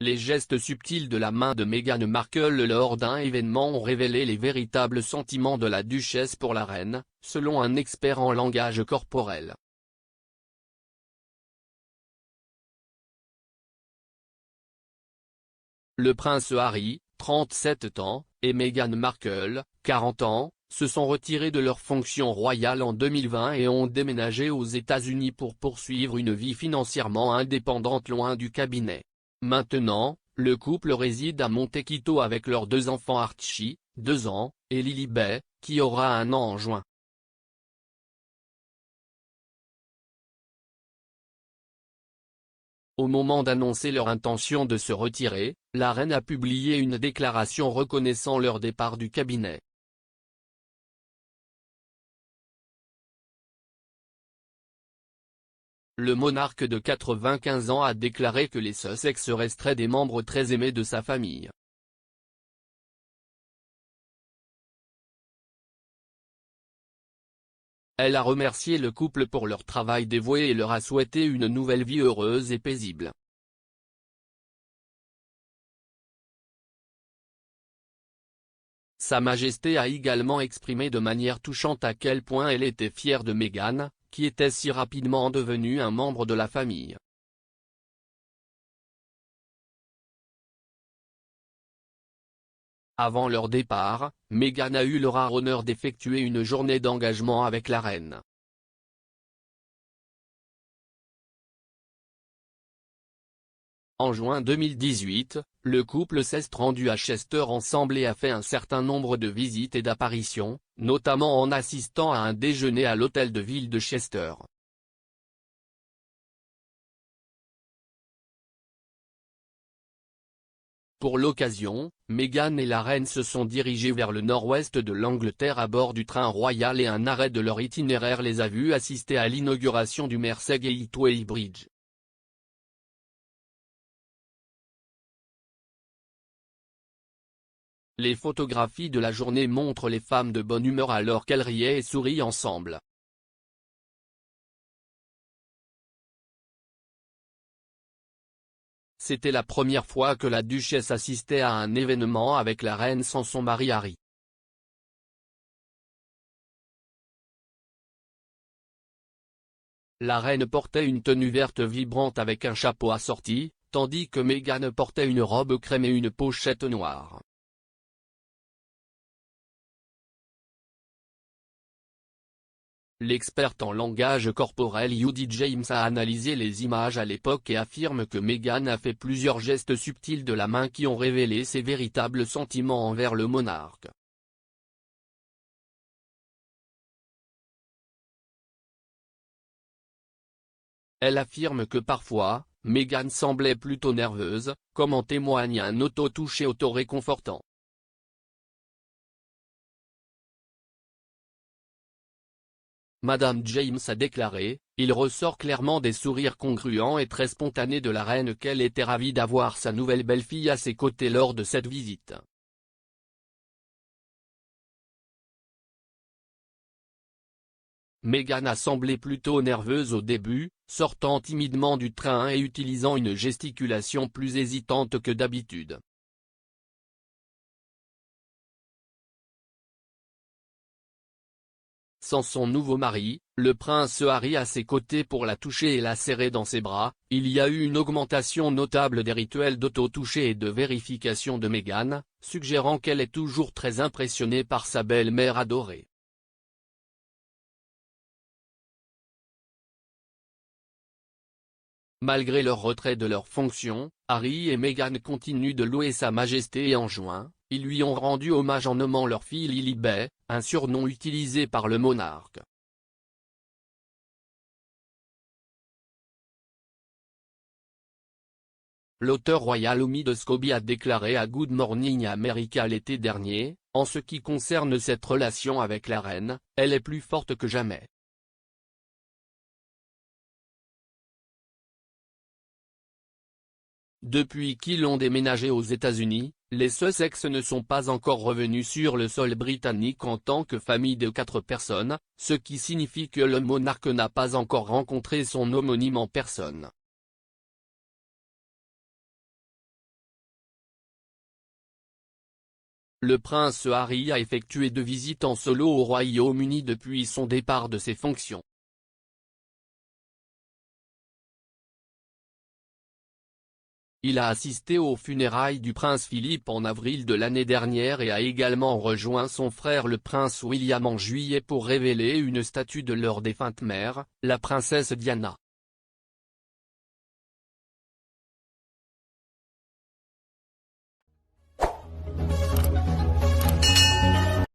Les gestes subtils de la main de Meghan Markle lors d'un événement ont révélé les véritables sentiments de la duchesse pour la reine, selon un expert en langage corporel. Le prince Harry, 37 ans, et Meghan Markle, 40 ans, se sont retirés de leurs fonctions royales en 2020 et ont déménagé aux États-Unis pour poursuivre une vie financièrement indépendante loin du cabinet. Maintenant, le couple réside à Montecito avec leurs deux enfants Archie, 2 ans, et Lilibet, qui aura 1 an en juin. Au moment d'annoncer leur intention de se retirer, la reine a publié une déclaration reconnaissant leur départ du cabinet. Le monarque de 95 ans a déclaré que les Sussex resteraient des membres très aimés de sa famille. Elle a remercié le couple pour leur travail dévoué et leur a souhaité une nouvelle vie heureuse et paisible. Sa Majesté a également exprimé de manière touchante à quel point elle était fière de Meghan, qui était si rapidement devenue un membre de la famille. Avant leur départ, Meghan a eu le rare honneur d'effectuer une journée d'engagement avec la reine. En juin 2018, le couple s'est rendu à Chester ensemble et a fait un certain nombre de visites et d'apparitions, notamment en assistant à un déjeuner à l'hôtel de ville de Chester. Pour l'occasion, Meghan et la reine se sont dirigés vers le nord-ouest de l'Angleterre à bord du train royal et un arrêt de leur itinéraire les a vus assister à l'inauguration du Mersey Bridge. Les photographies de la journée montrent les femmes de bonne humeur alors qu'elles riaient et sourient ensemble. C'était la première fois que la duchesse assistait à un événement avec la reine sans son mari Harry. La reine portait une tenue verte vibrante avec un chapeau assorti, tandis que Meghan portait une robe crème et une pochette noire. L'experte en langage corporel Judi James a analysé les images à l'époque et affirme que Meghan a fait plusieurs gestes subtils de la main qui ont révélé ses véritables sentiments envers le monarque. Elle affirme que parfois, Meghan semblait plutôt nerveuse, comme en témoigne un auto-touché auto-réconfortant. Madame James a déclaré, « Il ressort clairement des sourires congruents et très spontanés de la reine qu'elle était ravie d'avoir sa nouvelle belle-fille à ses côtés lors de cette visite. » Meghan a semblé plutôt nerveuse au début, sortant timidement du train et utilisant une gesticulation plus hésitante que d'habitude. Sans son nouveau mari, le prince Harry à ses côtés pour la toucher et la serrer dans ses bras, il y a eu une augmentation notable des rituels d'auto-toucher et de vérification de Meghan, suggérant qu'elle est toujours très impressionnée par sa belle-mère adorée. Malgré leur retrait de leurs fonctions, Harry et Meghan continuent de louer Sa Majesté et en juin, ils lui ont rendu hommage en nommant leur fille Lilibet, un surnom utilisé par le monarque. L'auteur royal Omid Scobie a déclaré à Good Morning America l'été dernier, « En ce qui concerne cette relation avec la reine, elle est plus forte que jamais. Depuis qu'ils ont déménagé aux États-Unis, les Sussex ne sont pas encore revenus sur le sol britannique en tant que famille de 4 personnes, ce qui signifie que le monarque n'a pas encore rencontré son homonyme en personne. Le prince Harry a effectué 2 visites en solo au Royaume-Uni depuis son départ de ses fonctions. Il a assisté aux funérailles du prince Philippe en avril de l'année dernière et a également rejoint son frère le prince William en juillet pour révéler une statue de leur défunte mère, la princesse Diana.